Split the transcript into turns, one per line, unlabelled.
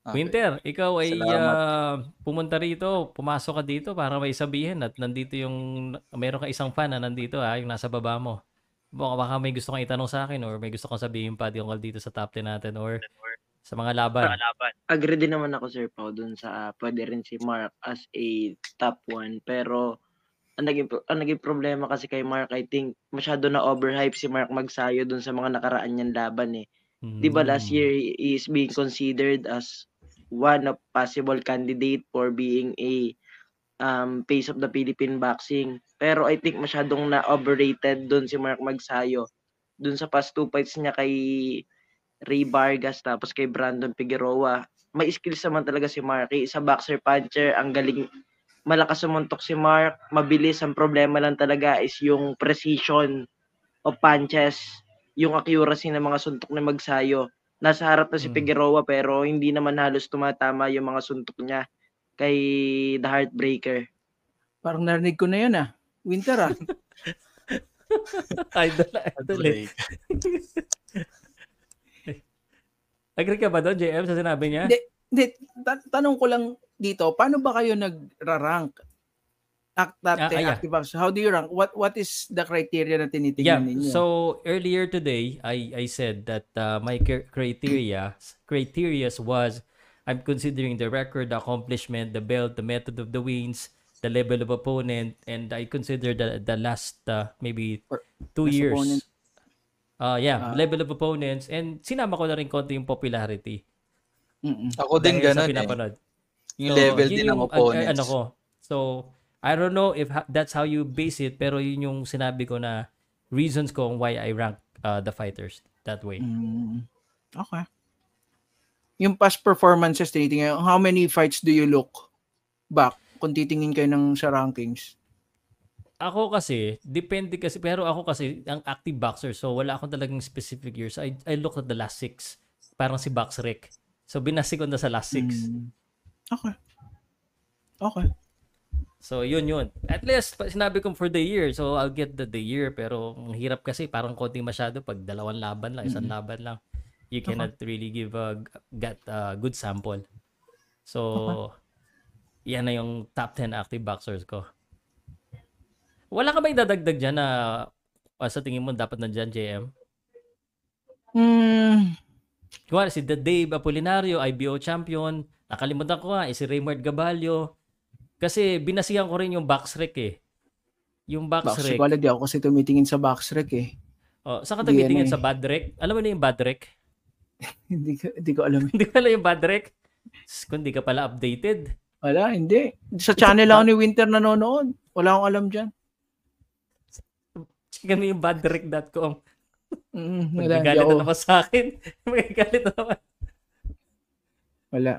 Okay.
Winter, ikaw ay
Salamat.
pumunta rito, pumasok ka dito para may sabihin at nandito yung, meron ka isang fan na nandito yung nasa baba mo. Baka may gusto kang itanong sa akin or may gusto kang sabihin pa tungkol dito sa top 10 natin or sa mga laban.
Agree din naman ako, Sir Pao, dun sa pwede rin si Mark as a top 1. Pero ang naging problema kasi kay Mark, I think masyado na overhype si Mark Magsayo dun sa mga nakaraan niyang laban, eh. 'Di ba last year he is being considered as one of possible candidate for being a face of the Philippine boxing. Pero I think masyadong na-overrated dun si Mark Magsayo. Dun sa past 2 fights niya kay Ray Vargas tapos kay Brandon Figueroa. May skills naman talaga si Marky. Sa boxer puncher, ang galing, malakas sumuntok si Mark, mabilis. Ang problema lang talaga is yung precision of punches, yung accuracy ng mga suntok ni Magsayo. Nasa harap na si Figueroa pero hindi naman halos tumatama yung mga suntok niya kay The Heartbreaker.
Parang narinig ko na yun Winter
idol
Break.
Agree ka ba doon, JM, sa sinabi niya?
Hindi, tanong ko lang dito, paano ba kayo nagra-rank? Active boxers? How do you rank? What is the criteria na tinitingnan ninyo?
So earlier today, I said that my criteria was I'm considering the record, the accomplishment, the belt, the method of the wins, the level of opponent, and I consider the last maybe 2 years.
Opponent.
Level of opponents, and sinama ko na rin konti yung popularity.
Ako din
Dahil sa
ganun
pinapanood.
Yung level
yun
din ng
yung,
opponents.
So, I don't know if that's how you base it, pero yun yung sinabi ko na reasons ko why I rank the fighters that way.
Okay. Yung past performances, tinitingnan, how many fights do you look back kung titingin kayo sa rankings?
Ako kasi, depende kasi, pero ako kasi, ang active boxer, so wala akong talagang specific years. I look at the last 6. Parang si Boxrec. So, binasi ko na sa last 6.
Okay.
So, yun. At least, sinabi ko for the year, so I'll get the year, pero ang hirap kasi, parang konti masyado pag 2 laban lang, 1 laban lang. You cannot really get a good sample. So, yan na yung top 10 active boxers ko. Wala ka ba idadagdag dyan na sa tingin mo dapat nandyan, JM? Kumari si Dave Apolinario, IBO champion. Nakalimutan ko si Raymond Gabalio. Kasi binasihan ko rin yung Boxrec Yung Boxrec.
Wala di ako kasi tumitingin sa Boxrec
Saan ka tumitingin sa Badrec? Alam mo na yung Badrec?
Hindi ko alam.
Hindi ko alam yung Badrec? Kung hindi ka pala updated.
Wala, hindi. Sa channel ako ni Winter nanonood. Wala akong alam dyan.
Checkan mo yung badrec.com.
Wala.
Magagalit na naman sa akin. Magagalit na naman.
Wala.